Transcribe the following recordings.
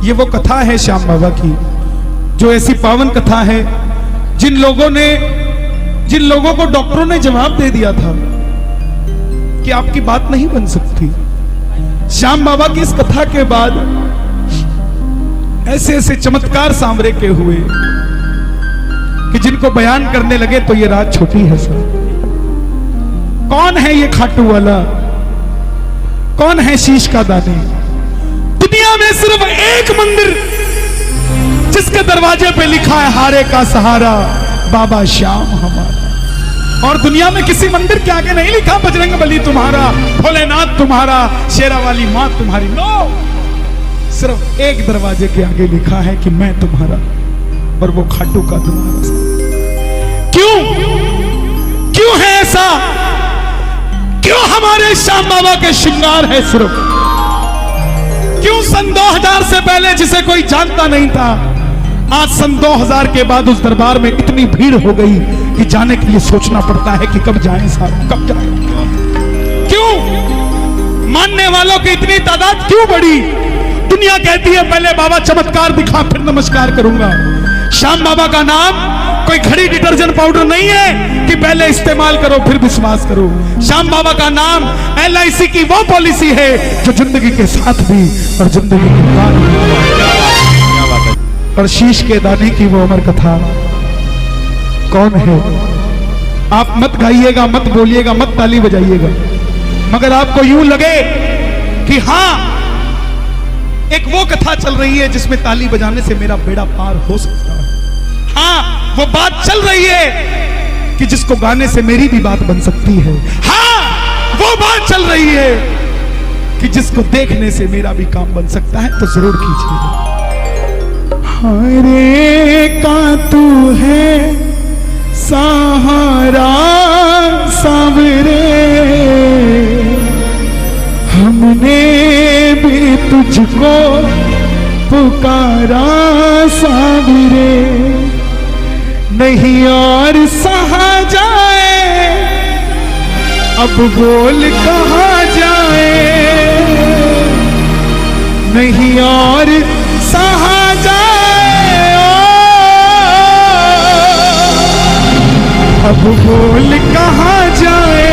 ये वो कथा है श्याम बाबा की, जो ऐसी पावन कथा है जिन लोगों को डॉक्टरों ने जवाब दे दिया था कि आपकी बात नहीं बन सकती। श्याम बाबा की इस कथा के बाद ऐसे ऐसे चमत्कार सांवरे के हुए कि जिनको बयान करने लगे तो ये रात छोटी है सर। कौन है ये खाटू वाला, कौन है शीश का दानी? दुनिया में सिर्फ एक मंदिर जिसके दरवाजे पे लिखा है हारे का सहारा बाबा श्याम हमारा, और दुनिया में किसी मंदिर के आगे नहीं लिखा बजरंग बली तुम्हारा, भोलेनाथ तुम्हारा, शेरा वाली मां तुम्हारी। नो, सिर्फ एक दरवाजे के आगे लिखा है कि मैं तुम्हारा, और वो खाटू का तुम्हारा। क्यों है ऐसा? क्यों हमारे श्याम बाबा के श्रृंगार है सिर्फ? क्यों सन 2000 से पहले जिसे कोई जानता नहीं था, आज सन 2000 के बाद उस दरबार में इतनी भीड़ हो गई कि जाने के लिए सोचना पड़ता है कि कब जाएं साहब, कब जाएं। क्यों मानने वालों की इतनी तादाद क्यों बढ़ी? दुनिया कहती है पहले बाबा चमत्कार दिखा फिर नमस्कार करूंगा। श्याम बाबा का नाम कोई घड़ी डिटर्जेंट पाउडर नहीं है कि पहले इस्तेमाल करो फिर विश्वास करो। श्याम बाबा का नाम LIC की वो पॉलिसी है जो जिंदगी के साथ भी और जिंदगी के बाद भी। और शीश के दाने की वो अमर कथा कौन है? आप मत गाइएगा, मत बोलिएगा, मत ताली बजाइएगा, मगर आपको यूं लगे कि हां एक वो कथा चल रही है जिसमें ताली बजाने से मेरा बेड़ा पार हो सकता है। हाँ, वो बात चल रही है कि जिसको गाने से मेरी भी बात बन सकती है। हाँ, वो बात चल रही है कि जिसको देखने से मेरा भी काम बन सकता है। तो जरूर कीजिएगा। हरे का तू है सहारा सांवरे, हमने भी तुझको पुकारा सांवरे, नहीं और सहा जाए अब बोल कहाँ जाए, नहीं और सहा जाए अब बोल कहाँ जाए।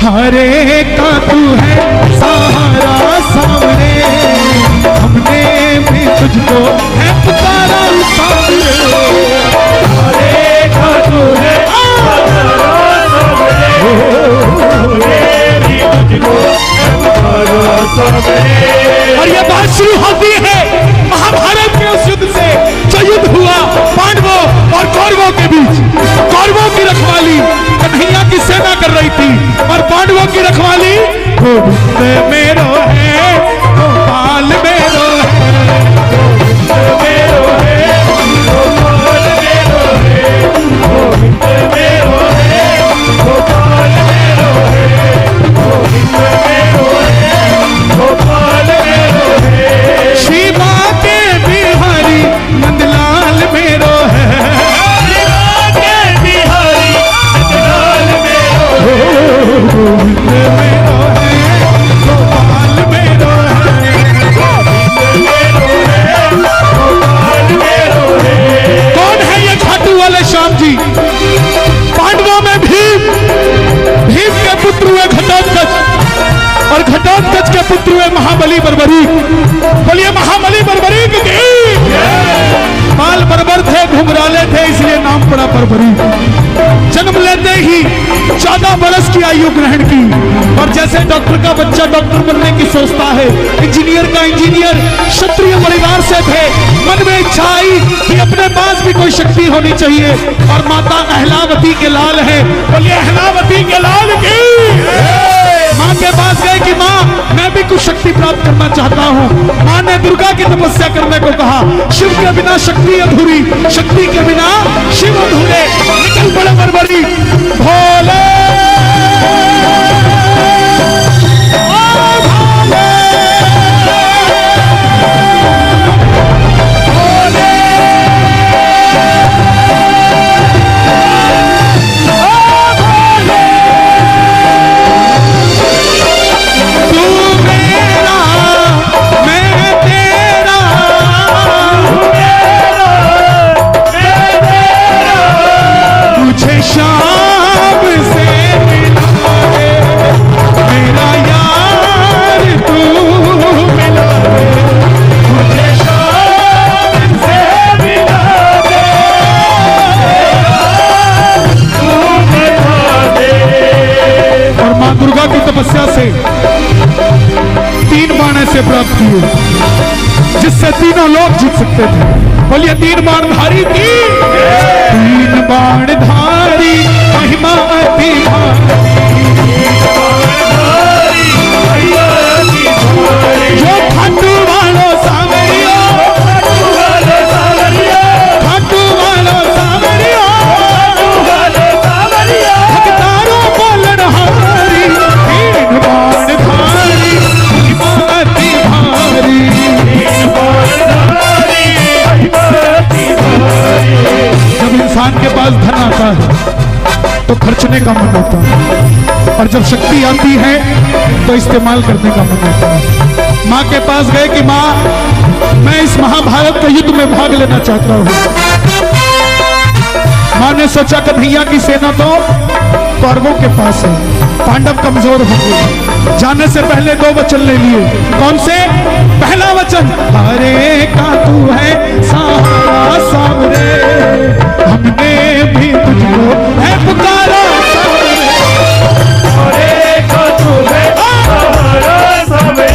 हरे का तू है सहारा सांवरे, हमने भी तुझको है पुकारा सांवरे। हरे का तू है सहारा सांवरे, हमने भी तुझको है पुकारा सांवरे। और ये बात शुरू होती है महाभारत के उस युद्ध से जो युद्ध हुआ पांडवों और कौरवों के बीच। कौरवों की रखवाली कन्हैया की सेना कर रही थी और पांडवों की रखवाली गोविंद मेरो है, गोपाल मेरो है, गोविंद मेरो है, गोपाल मेरो है, गोविंद मेरो है, गोपाल मेरो है, गोविंद मेरो है, गोपाल मेरो है। शिवा के बिहारी नंदलाल मेरो है, शिवा के बिहारी नंदलाल मेरो है, गोविंद मेरो है, गोपाल मेरो है, गोविंद मेरो है, गोपाल मेरो है। कौन है ये खाटू वाले श्याम जी? पांडवों में भीम के पुत्र हुए घटोत्कच, और घटोत्कच के पुत्र हुए महाबली बर्बरीक। बोलिए महाबली बर्बरीक की। बाल बर्बर थे, घुंघराले थे, इसलिए नाम पड़ा बर्बरीक। जन्म लेते ही 14 बरस की आयु ग्रहण की, और जैसे डॉक्टर का बच्चा डॉक्टर बनने की सोचता है, इंजीनियर का इंजीनियर, क्षत्रिय परिवार से थे। मन में इच्छा आई कि अपने पास भी कोई शक्ति होनी चाहिए, और माता अहलावती के लाल है। बोलिए अहलावती के लाल की। माँ के पास गए कि माँ मैं भी कुछ शक्ति प्राप्त करना चाहता हूँ। माँ ने दुर्गा की तपस्या करने को कहा। शिव के बिना शक्ति अधूरी, शक्ति के बिना शिव अधूरे। निकल पड़े बर्बरी भोले से 3 बाण ऐसे प्राप्त किए जिससे तीनों लोग जीत सकते थे। बोलिए 3 बाण धारी की, 3 बाण धारी महिमा अति जो खाटू वालो सावरिया, खाटू वालो सावरिया, भक्तारों बोलन हारी, 3 बाण धारी महिमा अति भारी। जब इंसान के पास धन आता है तो खर्चने का मन होता है, और जब शक्ति आती है तो इस्तेमाल करने का मन होता है। माँ के पास गए कि माँ, मैं इस महाभारत के युद्ध में भाग लेना चाहता हूँ। माँ ने सोचा कन्हैया की सेना तो कौरवों के पास है, पांडव कमजोर हो गए। जाने से पहले 2 वचन ले लिए। कौन से? पहला वचन, हरे का तू है सहारा सावरे, हमने भी तुझको है पुकारा सावरे, हरे का तू है सहारा सावरे,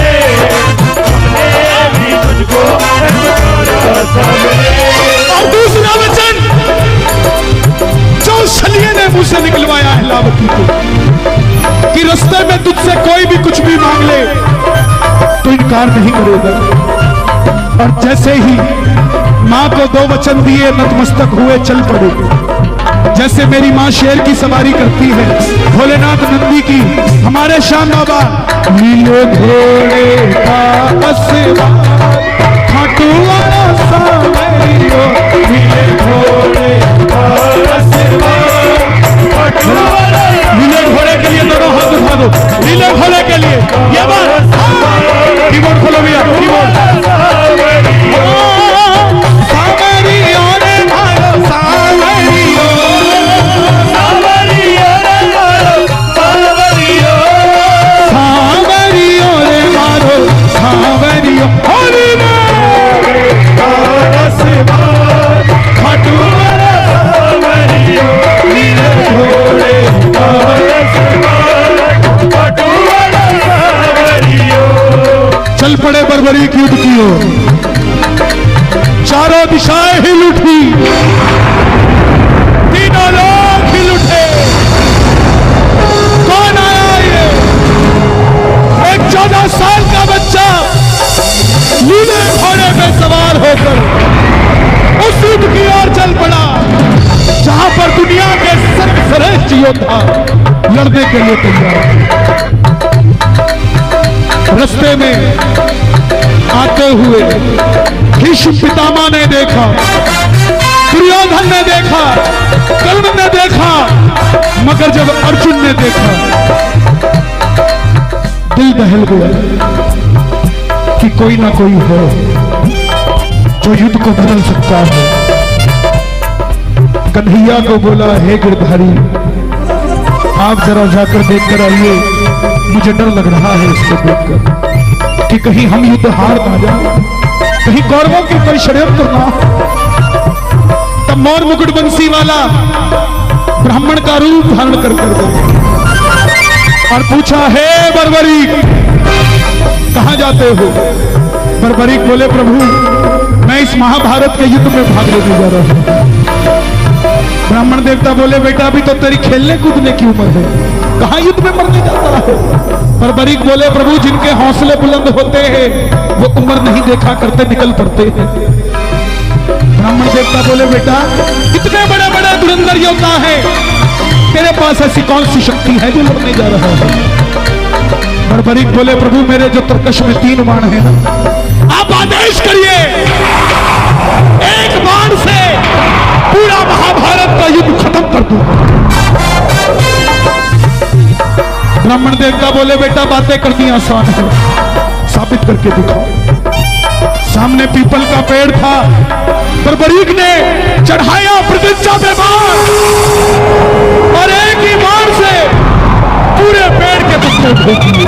हमने भी तुझको है पुकारा सावरे। और दूसरा वचन जो शल्य ने मुंह से निकलवाया है लावती को, कि रास्ते में तुझसे कोई भी कुछ भी मांग ले तो इनकार नहीं करेगा। और जैसे ही माँ को 2 वचन दिए, नतमस्तक हुए चल पड़े। जैसे मेरी माँ शेर की सवारी करती है, भोलेनाथ नंदी की, हमारे श्याम बाबा नीले घोड़े का असवा, खाटू वाला सावरियो, नीले घोड़े का असवा, खाटू वाला। नीले घोड़े के लिए दोनों हाथ उठा दो, नीले घोड़े के लिए। ये बात कीबोर्ड खोलो भैया, कीबोर्ड। सावरियो रे मारो सावरियो, सावरियो रे मारो सावरियो, सावरियो रे मारो सावरियो, हरि खाटू वाला सावरियो, नीले घोड़े का खाटू वाला सावरियो। चल पड़े बर्बरी की युद्ध की ओर, चारों दिशाएं हिल उठी, तीनों लोग हिल उठे। कौन आया ये? एक 14 साल का बच्चा नीले घोड़े पे सवार होकर उस युद्ध की ओर चल पड़ा जहां पर दुनिया के सर्वश्रेष्ठ योद्धा लड़ने के लिए तैयार। रास्ते में आते हुए भीष्म पितामह ने देखा, दुर्योधन ने देखा, कर्ण ने देखा, मगर जब अर्जुन ने देखा दिल दहल गया कि कोई ना कोई है जो युद्ध को बदल सकता है। कन्हैया को बोला, हे गिरधारी, आप जरा जाकर देखकर आइए, मुझे डर लग रहा है इसको देखकर कि कहीं हम युद्ध हार ना जाए, कहीं कौरवों की कोई षड्यंत्र ना। तब मोर मुकुट बंसी वाला ब्राह्मण का रूप धारण कर गए और पूछा, हे बर्बरीक, कहां जाते हो? बर्बरीक बोले, प्रभु मैं इस महाभारत के युद्ध में भाग लेने जा रहा हूं। ब्राह्मण देवता बोले, बेटा अभी तो तेरी खेलने कूदने की उम्र है, कहां युद्ध में मरने जाता है? बर्बरीक बोले, प्रभु जिनके हौसले बुलंद होते हैं वो उम्र नहीं देखा करते, निकल पड़ते हैं। ब्राह्मण देवता बोले, बेटा कितने बड़े बड़े धुरंधर योद्धा हैं, तेरे पास ऐसी कौन सी शक्ति है जो लड़ने जा रहा है? बर्बरीक बोले, प्रभु मेरे जो तरकश में 3 बाण है ना, आप आदेश करिए, एक बाण से पूरा महाभारत का युद्ध खत्म कर दो। ब्राह्मण देवता बोले, बेटा बातें करनी आसान है, साबित करके दिखाओ। सामने पीपल का पेड़ था, बर्बरीक ने चढ़ाया प्रतिज्ञा पे बाण और एक ही बाण से पूरे पेड़ के पत्ते फेंक दिए।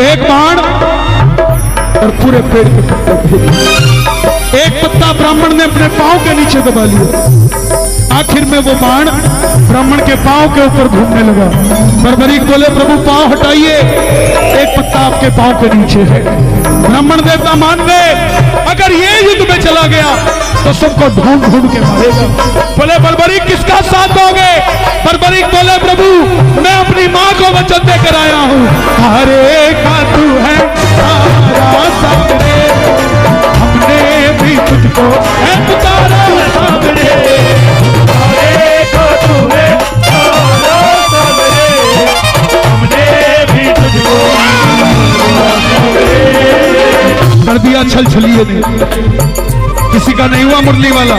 एक बाण और पूरे पेड़ के पत्ते फेंक दिए। एक पत्ता ब्राह्मण ने अपने पांव के नीचे दबा लिया, आखिर में वो बाण ब्राह्मण के पांव के ऊपर घूमने लगा। बर्बरीक बोले प्रभु पांव हटाइए, एक पत्ता आपके पांव के नीचे है। ब्राह्मण देवता मान गए, अगर ये युद्ध में चला गया तो सबको ढूंढ ढूंढ के मारेगा। बोले बर्बरीक किसका साथ दोगे? बर्बरीक बोले प्रभु मैं अपनी माँ को वचन देकर आया हूँ, हरे का तू है सारा सामने, हमने भी तुझको है पुकारा सामने, हरे का तू है सारा सामने, हमने भी तुझको कर दिया छल छलिए ने। किसी का नहीं हुआ मुरली वाला,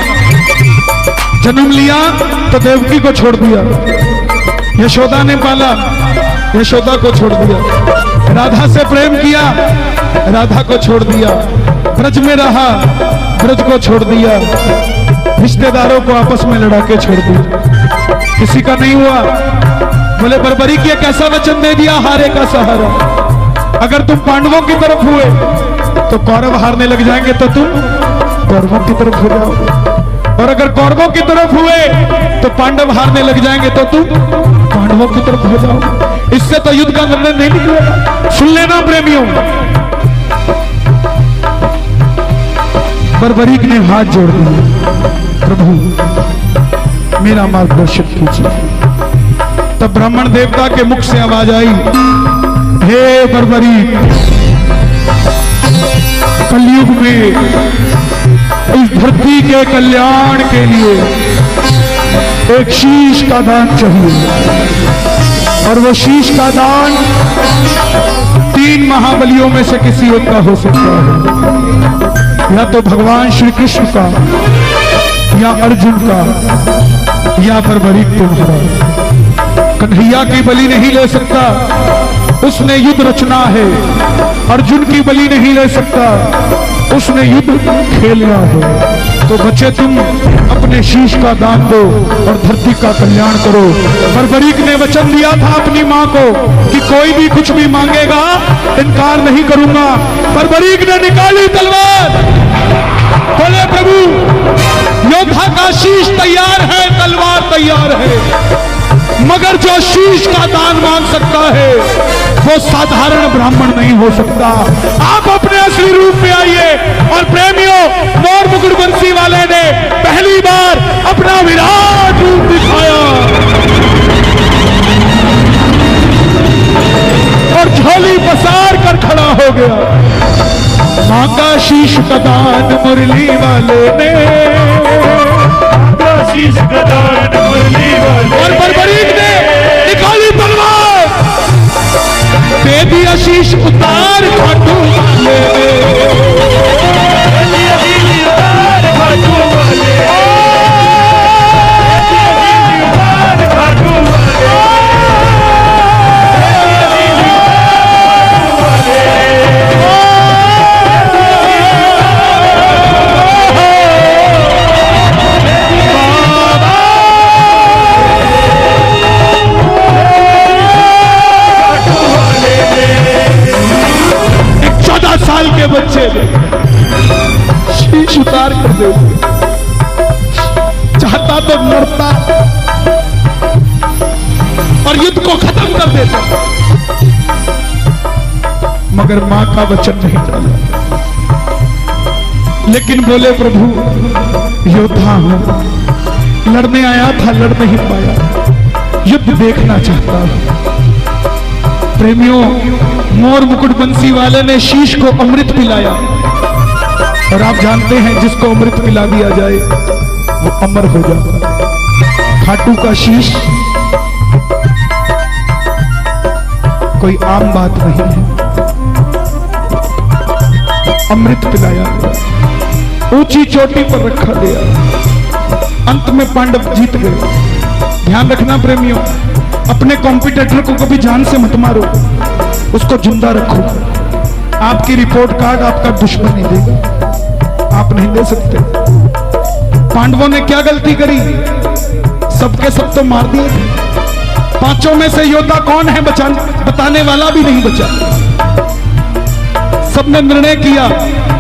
जन्म लिया तो देवकी को छोड़ दिया, यशोदा ने पाला, यशोदा को छोड़ दिया, राधा से प्रेम किया, राधा को छोड़ दिया, ब्रज में रहा, ब्रज को छोड़ दिया, रिश्तेदारों को आपस में लड़ा के छोड़ दिया। किसी का नहीं हुआ। बोले बर्बरीक ये कैसा वचन दे दिया, हारे का सहारा। अगर तुम पांडवों की तरफ हुए तो कौरव हारने लग जाएंगे तो तुम कौरवों की तरफ हो जाओगे, और अगर कौरवों की तरफ हुए तो पांडव हारने लग जाएंगे तो तुम पांडवों की तरफ हो जाओगे। इससे तो युद्ध का निर्णय नहीं निकलेगा। सुन लेना प्रेमियों, बर्बरीक ने हाथ जोड़ दिए, प्रभु मेरा मार्गदर्शन कीजिए। तब ब्राह्मण देवता के मुख से आवाज आई, हे बर्बरीक कलयुग में इस धरती के कल्याण के लिए एक शीश का दान चाहिए, और वो शीश का दान 3 महाबलियों में से किसी एक का हो सकता है, या तो भगवान श्री कृष्ण का, या अर्जुन का, या बर्बरीक तुम्हारा। कन्हैया की बलि नहीं ले सकता, उसने युद्ध रचना है। अर्जुन की बलि नहीं ले सकता, उसने युद्ध खेलना है। तो बच्चे तुम अपने शीश का दान दो और धरती का कल्याण करो। बर्बरीक ने वचन दिया था अपनी माँ को कि कोई भी कुछ भी मांगेगा इनकार नहीं करूंगा। बर्बरीक ने निकाली तलवार, बोले प्रभु योद्धा का शीश तैयार है, तलवार तैयार है, मगर जो शीश का दान मांग सकता है वो साधारण ब्राह्मण नहीं हो सकता। आप अपने असली रूप में आइए। और प्रेमियों, मोर मुकुट बंसी वाले ने पहली बार अपना विराट रूप दिखाया और झोली पसार कर खड़ा हो गया। मांगा शीश का दान मुरली वाले ने, शीश का दान मुरली वाले, और बर्बरीक ने निकाली तलवार, दे दिया शीश उतार खाटू वाले, उतार खाटू वाले, उतार खाटू वाले। साल के बच्चे ने शीश उतार कर दे, चाहता तो लड़ता और युद्ध को खत्म कर देता, मगर मां का वचन नहीं टाला। लेकिन बोले प्रभु योद्धा हूं, लड़ने आया था, लड़ नहीं पाया, युद्ध देखना चाहता हूं। प्रेमियों, मोर मुकुट बंसी वाले ने शीश को अमृत पिलाया, और आप जानते हैं जिसको अमृत पिला दिया जाए वो अमर हो जाता है। खाटू का शीश कोई आम बात नहीं है, अमृत पिलाया गया, ऊंची चोटी पर रखा गया। अंत में पांडव जीत गए। ध्यान रखना प्रेमियों, अपने कॉम्पिटिटर को कभी जान से मत मारो, उसको जिंदा रखो। आपकी रिपोर्ट कार्ड आपका दुश्मन नहीं देगा, आप नहीं दे सकते। पांडवों ने क्या गलती करी? सबके सब तो मार दिए थे। 5 में से योद्धा कौन है बताने वाला भी नहीं बचा। सबने निर्णय किया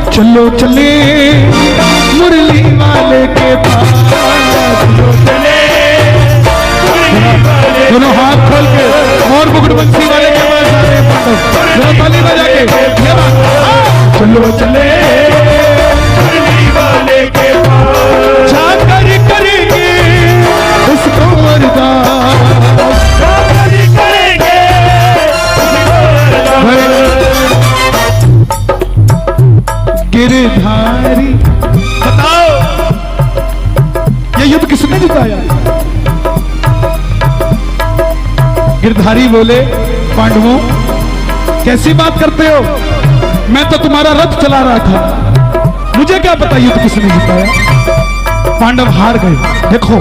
चलो चले मुरली वाले के पास, चले दोनों हाथ खोल के और मुकुट बंसी वाले के पास आ रहे पांडव, दोनों ताली बजा के चलो चले वाले के पास जाकर करेंगे उसको अरदास, करेंगे गिरधारी। बताओ ये युद्ध किसने जिताया? गिरधारी बोले पांडवों कैसी बात करते हो, मैं तो तुम्हारा रथ चला रहा था, मुझे क्या पता युद्ध किसने जिताया। पांडव हार गए। देखो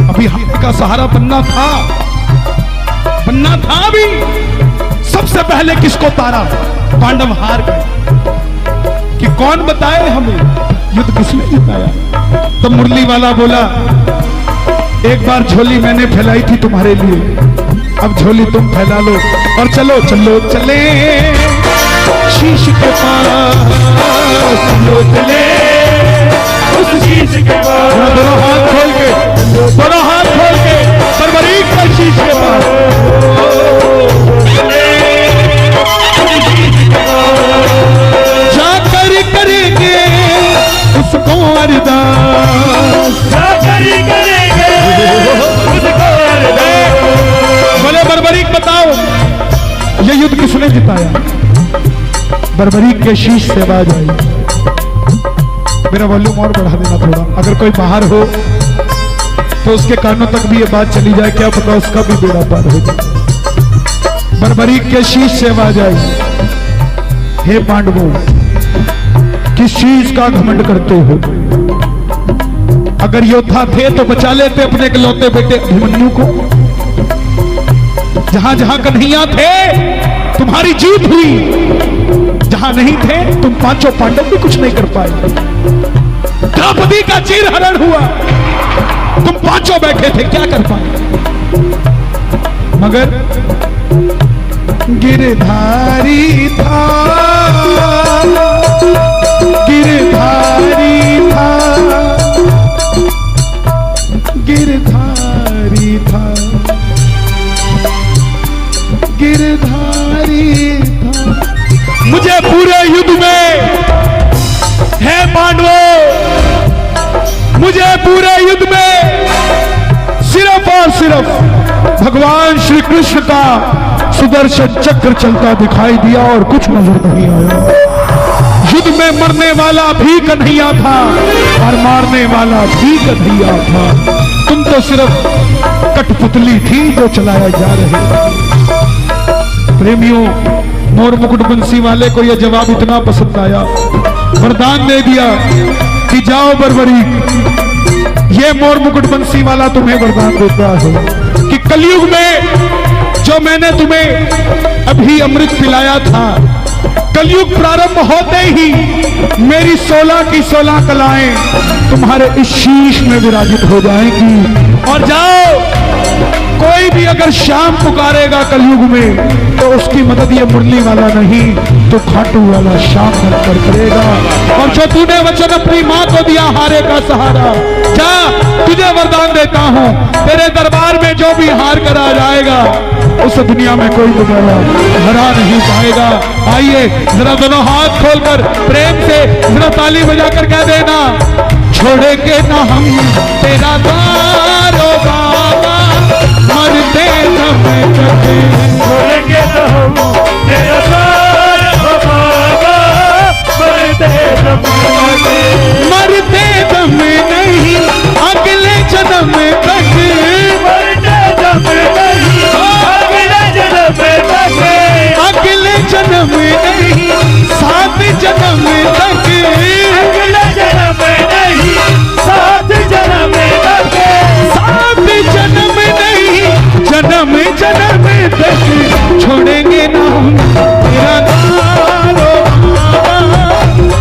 अभी हाथ का सहारा बनना था अभी, सबसे पहले किसको तारा? पांडव हार गए कि कौन बताए हमें युद्ध किसने जिताया। तो मुरली वाला बोला एक बार झोली मैंने फैलाई थी तुम्हारे लिए, अब झोली तुम फैला लो और चलो चलो चले शीश के पास, चलो चले उस शीश के पास। दोनों हाथ खोल के बरबरीक का शीश के पास जाकर करेंगे उसको अरदास, बोले बरबरीक बताओ ये युद्ध किसने जिताया? बरबरीक के शीश से आवाज आई। मेरा वॉल्यूम और बढ़ा देना थोड़ा, अगर कोई बाहर हो तो उसके कानों तक भी ये बात चली जाए, क्या पता उसका भी बेड़ा पार हो जाए। बरबरीक के शीश से आवाज आई, हे पांडवों किस चीज का घमंड करते हो? अगर योद्धा थे तो बचा लेते अपने इकलौते बेटे अभिमन्यु को। जहां जहां कन्हैया थे तुम्हारी जीत हुई, जहां नहीं थे तुम पांचों पांडव भी कुछ नहीं कर पाए। द्रौपदी का चीर हरण हुआ, तुम पांचों बैठे थे, क्या कर पाए? मगर गिरधारी था, गिरधारी था, गिरधारी था, गिरधारी था। मुझे पूरे युद्ध में है पांडवों, मुझे पूरे युद्ध में सिर्फ और सिर्फ भगवान श्री कृष्ण का सुदर्शन चक्र चलता दिखाई दिया और कुछ नजर नहीं आया। युद्ध में मरने वाला भी कन्हैया था और मारने वाला भी कन्हैया था। तुम तो सिर्फ कठपुतली थी जो चलाया जा रहे। प्रेमियों मोर मुकुट बंसी वाले को यह जवाब इतना पसंद आया, वरदान दे दिया कि जाओ बरबरीक, ये मोर मुकुट बंसी वाला तुम्हें वरदान देता है कि कलयुग में जो मैंने तुम्हें अभी अमृत पिलाया था, कलयुग प्रारंभ होते ही मेरी 16 की 16 कलाएं तुम्हारे इस शीश में विराजित हो जाएंगी। और जाओ कोई भी अगर श्याम पुकारेगा कलयुग में तो उसकी मदद ये मुरली वाला नहीं तो खाटू वाला श्याम बनकर करेगा। और जो तूने वचन अपनी मां को दिया हारे का सहारा, जा तुझे वरदान देता हूं तेरे दरबार में जो भी हार कर आ जाएगा उस दुनिया में कोई दोबारा हरा नहीं पाएगा। आइए जरा दोनों हाथ खोलकर प्रेम से जरा ताली बजाकर कह देना, छोड़ेंगे ना हम तेरा दारो बाबा, मरते दम तक छोड़ेंगे ना हम तेरा दारो बाबा, मरते दम तक, मरते दम नहीं अगले जन्म तक, मरते दम नहीं अगले जन्म तक, अगले जन्म नहीं 7 जन्म तक, अगले जन्म नहीं 7 जन्म तक, 7 जन्म नहीं जन्म जन्म तक छोड़ेंगे ना हम तेरा दारो बाबा,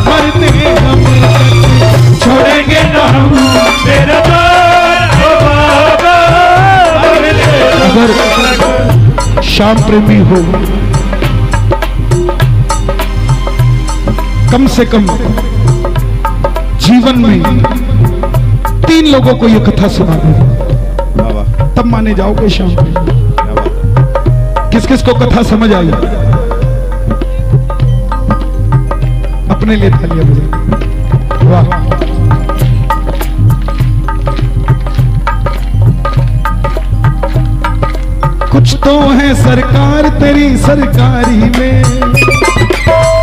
मरते हम छोड़ेंगे ना हम तेरा दारो बाबा। अगर श्याम प्रेमी हो कम से कम जीवन में 3 3 लोगों को ये कथा सुना दे, तब माने जाओगे शाम को। किस किस को कथा समझ आई? अपने लिए तालियां बजाओ। वाह, कुछ तो है सरकार तेरी सरकारी में,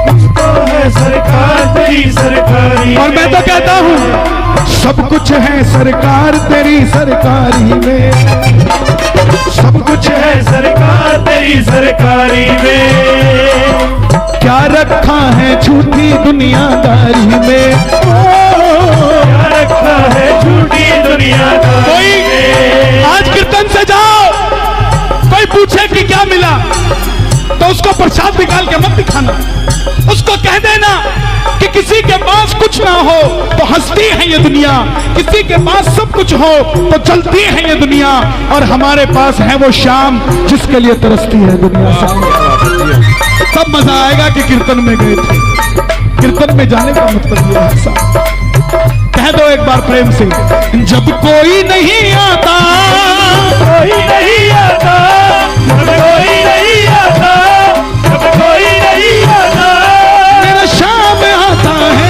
कुछ तो है सरकार तेरी सरकारी। और मैं तो कहता हूँ सब कुछ है सरकार तेरी सरकारी में, सब कुछ है सरकार तेरी सरकारी में। क्या रखा है झूठी दुनियादारी में, क्या रखा है झूठी दुनियादारी में। आज कीर्तन से जाओ, कोई पूछे कि क्या मिला तो उसको प्रसाद निकाल के मत दिखाना, उसको कह देना कि किसी के पास कुछ ना हो तो हंसती है ये दुनिया, किसी के पास सब कुछ हो तो चलती है ये दुनिया, और हमारे पास है वो शाम जिसके लिए तरसती है दुनिया। तब मजा आएगा कि कीर्तन में गए थे। कीर्तन में जाने का मतलब ये है साहब, कह दो एक बार प्रेम से, जब कोई नहीं आता, कोई नहीं आता, जब कोई नहीं आता, जब कोई नहीं आता, मेरा शाम आता है।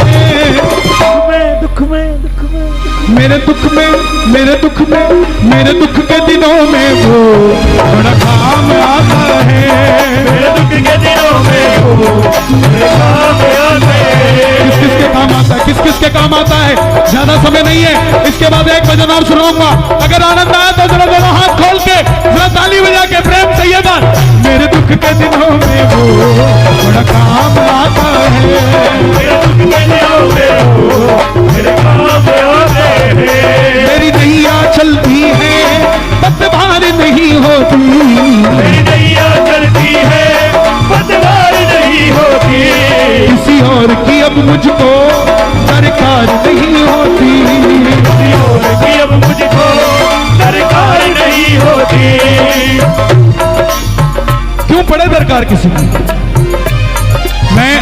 दुख में दुख में मेरे दुख में, मेरे दुख में, मेरे दुख के दिनों में वो बड़ा काम आता है। मेरे दुख के दिनों में वो बड़ा काम आता है। किस किस के काम आता है, किस किस के काम आता है? ज्यादा समय नहीं है, इसके बाद एक भजन और सुनाऊंगा। अगर आनंद आया तो जरा दोनों हाथ खोल के जरा ताली बजा के प्रेम से ये बात, मेरे दुख के दिनों में वो बड़ा काम आता है। मेरे दुख के दिनों में वो बड़ा काम आता है। मेरी नैया चलती है पतवार नहीं होती, मेरी नैया चलती है पतवार नहीं होती। किसी और की अब मुझको दरकार नहीं होती, किसी और की अब मुझको दरकार नहीं होती। क्यों पड़े दरकार किसी की? मैं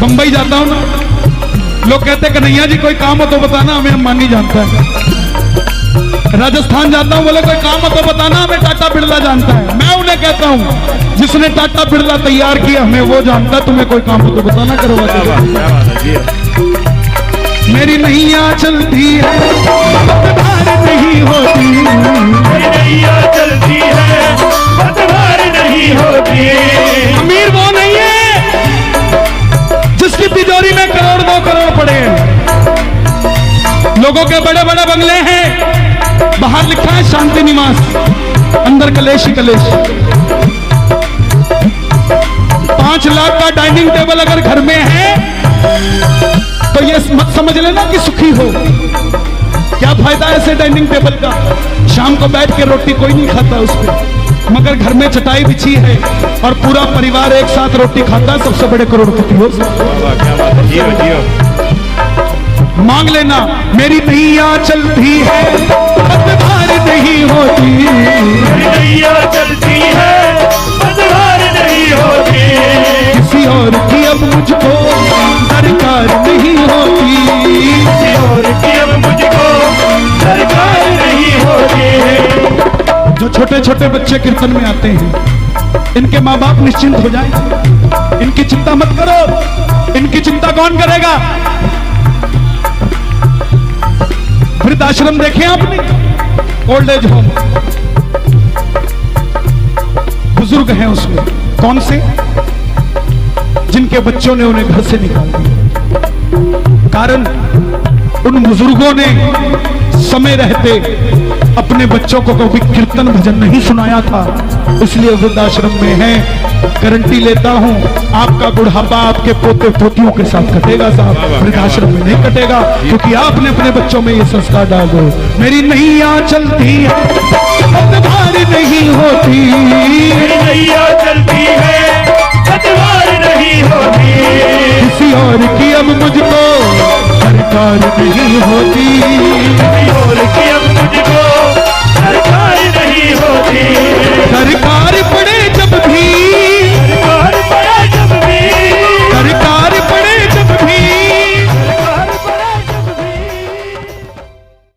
बंबई जाता हूं ना, लोग कहते कन्हैया जी कोई काम हो तो बताना, हमें अंबानी जानता है। राजस्थान जाता हूं, बोले कोई काम हो तो बताना, हमें टाटा बिरला जानता है। मैं उन्हें कहता हूं जिसने टाटा बिरला तैयार किया हमें वो जानता है, तुम्हें कोई काम हो तो बताना, करवा देगा। मेरी नैया चलती है पतवार नहीं होती, मेरी नैया चलती है पतवार नहीं होती। अमीर वो नहीं है जिसकी तिजोरी में करोड़ 2 करोड़ पड़े हैं। लोगों के बड़े बड़े बंगले हैं, बाहर लिखा है शांति निवास, अंदर कलेश ही कलेश। 5 लाख का डाइनिंग टेबल अगर घर में है तो ये मत समझ लेना कि सुखी हो। क्या फायदा ऐसे डाइनिंग टेबल का? शाम को बैठ के रोटी कोई नहीं खाता उस पर, मगर घर में चटाई बिछी है और पूरा परिवार एक साथ रोटी खाता है, सबसे बड़े करोड़पति हो। मांग लेना, मेरी नैया चलती है पतवार नहीं होती, मेरी नैया चलती है पतवार नहीं होती। किसी और की अब मुझको दरकार नहीं होती, किसी और की अब मुझको दरकार नहीं होती। जो छोटे छोटे बच्चे कीर्तन में आते हैं, इनके माँ बाप निश्चिंत हो जाएं, इनकी चिंता मत करो। इनकी चिंता कौन करेगा? वृद्धाश्रम देखे आपने? ओल्ड एज होम, बुजुर्ग हैं उसमें। कौन से? जिनके बच्चों ने उन्हें घर से निकाल दिया। कारण उन बुजुर्गों ने समय रहते अपने बच्चों को कभी कीर्तन भजन नहीं सुनाया था, इसलिए वृद्धाश्रम में है। गारंटी लेता हूं आपका बुढ़ापा आपके पोते पोतियों के साथ कटेगा साहब, वृद्धाश्रम में नहीं कटेगा, क्योंकि आपने अपने बच्चों में ये संस्कार डालो। मेरी नैया चलती है पतवार नहीं होती, मेरी नैया चलती है पतवार नहीं होती। किसी और की अब मुझको सरकार नहीं होती, किसी और की अब मुझको